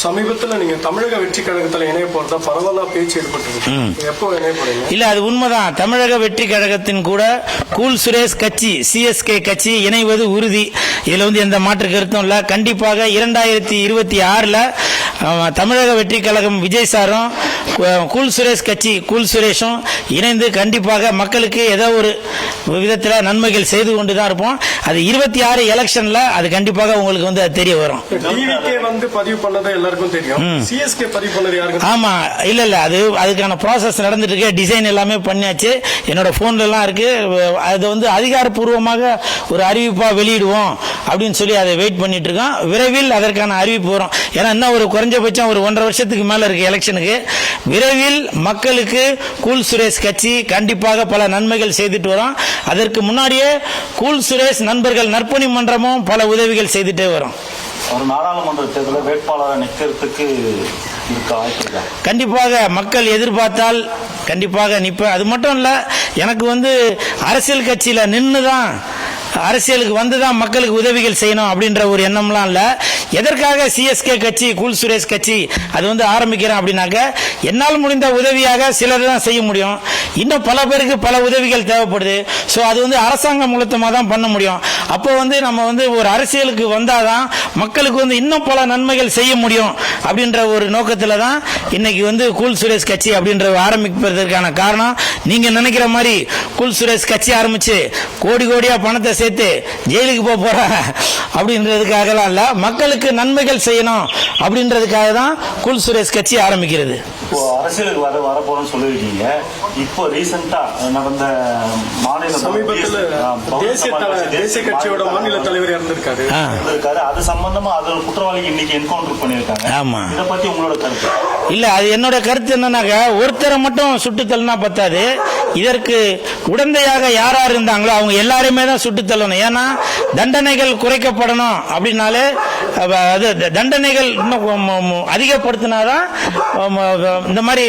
சமீபத்தில் நீங்க தமிழக வெற்றி கழகத்தில் இணைய போறதா பரவலா பேச்சு ஏற்பட்டு எப்போ இணைய போறீங்க? இல்ல, அது உண்மைதான். தமிழக வெற்றி கழகத்தின் கூட கூல் சுரேஷ் கட்சி சிஎஸ்கே கட்சி இணைவது உறுதி. இதுல எந்த மாற்று கருத்தும் இல்ல. கண்டிப்பாக 2026 தமிழக வெற்றி கழகம் விஜய் சாரும் கூல் சுரேஷ் கட்சி கூல் சுரேஷும் இணைந்து கண்டிப்பாக மக்களுக்கு ஏதோ ஒரு விதத்தில் நன்மைகள் செய்து கொண்டுதான் இருப்போம். அது 26 எலெக்ஷன்ல அது கண்டிப்பாக உங்களுக்கு அது தெரிய வரும். பதிவு பண்ணது எல்லாருக்கும் தெரியும். சிஎஸ்கே பதிவு பண்ணது யாருக்கு? ஆமா, இல்ல அதுக்கான ப்ராசஸ் நடந்துட்டு இருக்கு. டிசைன் எல்லாமே பண்ணியாச்சு. என்னோட போன்ல எல்லாம் இருக்கு. அது அதிகாரப்பூர்வமாக ஒரு அறிவிப்பா வெளியிடுவோம் அப்படின்னு சொல்லி அதை வெயிட் பண்ணிட்டு இருக்கோம். விரைவில் அதற்கான அறிவிப்பு வரும். ஏன்னா இன்னும் ஒரு குறைஞ்சபட்சம் ஒரு 1.5 வருஷத்துக்கு மேல இருக்கு எலெக்ஷனுக்கு. விரைவில் மக்களுக்கு கூல் சுரேஷ் கட்சி கண்டிப்பாக பல நன்மைகள் செய்துட்டு வரும். அதற்கு முன்னாடியே கூல் சுரேஷ் நண்பர்கள் நற்பணி மன்றமும் பல உதவிகள் செய்துட்டே வரும். ஒரு நாடாளுமன்ற தேர்தலில் வேட்பாளரை நிற்கிறதுக்கு கண்டிப்பாக மக்கள் எதிர்பார்த்தால் கண்டிப்பாக நிற்பேன். அது மட்டும் இல்ல, எனக்கு அரசியல் கட்சியில நின்றுதான் அரசியலுக்கு வந்துதான் மக்களுக்கு உதவிகள் செய்யணும் அப்படின்ற ஒரு எண்ணம்லாம் இல்ல. எதற்காக சிஎஸ்கே கட்சி கூல் சுரேஷ் கட்சி அது ஆரம்பிக்கிறேன் அப்படின்னாக்க, என்னால் முடிந்த உதவியாக சிலர் தான் செய்ய முடியும். இன்னும் பல பேருக்கு பல உதவிகள் தேவைப்படுது. ஸோ அது அரசாங்கம் மூலத்தமாக தான் பண்ண முடியும். அப்போ நம்ம ஒரு அரசியலுக்கு வந்தாதான் மக்களுக்கு இன்னும் பல நன்மைகள் செய்ய முடியும் அப்படின்ற ஒரு நோக்கத்தில் தான் இன்னைக்கு கூல் சுரேஷ் கட்சி அப்படின்ற ஆரம்பிப்பதற்கான காரணம். நீங்க நினைக்கிற மாதிரி கூல் சுரேஷ் கட்சி ஆரம்பிச்சு கோடி கோடியா பணத்தை சேர்த்து ஜெயிலுக்கு போற அப்படின்றதுக்காக இல்ல, மக்களுக்கு நன்மைகள் செய்யணும் அப்படின்றதுக்காக தான் கூல் சுரேஷ் கட்சி ஆரம்பிக்கிறது. அரசியலுக்கு வரப்போறோம்னு சொல்லிருக்கீங்க. இப்போ ரீசெண்டா நடந்த மாநில தேசிய கட்சியோட மாநில தலைவர் இருந்திருக்காரு. அது சம்பந்தமா அது குற்றவாளிக்கு இன்னைக்கு என்கவுண்டர் பண்ணிருக்காங்க. ஆமா, இதை பத்தி உங்களோட கருத்து? இல்ல, அது என்னோட கருத்து என்னன்னாக்க, ஒருத்தரை மட்டும் சுட்டுத்தள்ளினா பத்தாது. இதற்கு உடந்தையாக யார் யார் இருந்தாங்களோ அவங்க எல்லாருமே தான் சுட்டுத்தள்ளணும். ஏன்னா தண்டனைகள் குறைக்கப்படணும் அப்படின்னாலே தண்டனைகள் இன்னும் அதிகப்படுத்தினாதான் இந்த மாதிரி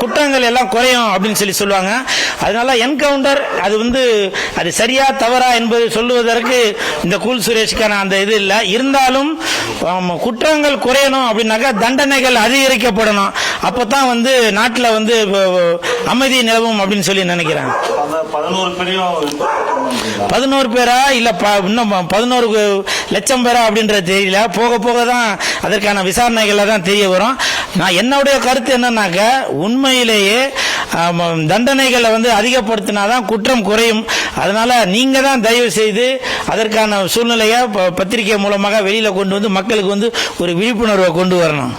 குற்றங்கள் எல்லாம் குறையும் அப்படின்னு சொல்லுவாங்க. அதனால என்கவுண்டர் அது சரியா தவறா என்பது சொல்லுவதற்கு இந்த கூல் சுரேஷுக்கான அந்த இது இல்லை. இருந்தாலும் குற்றங்கள் குறையணும் அப்படின்னாக்கா தண்டனைகள் அதிகரிக்கப்படணும். அப்பதான் நாட்டில் அமைதி நிலவும் அப்படின்னு சொல்லி நினைக்கிறேன். 11 பேரா இல்ல இன்னும் 11 லட்சம் பேரா அப்படின்றது தெரியல. போக போக தான் அதற்கான விசாரணைகள்ல தான் தெரிய வரும். நான் என்னுடைய கருத்து என்னன்னாக்க, உண்மையிலேயே தண்டனைகளை அதிகப்படுத்தினாதான் குற்றம் குறையும். அதனால நீங்க தான் தயவு செய்து அதற்கான சூழ்நிலையை பத்திரிகை மூலமாக வெளியில கொண்டு மக்களுக்கு ஒரு விழிப்புணர்வை கொண்டு வரணும்.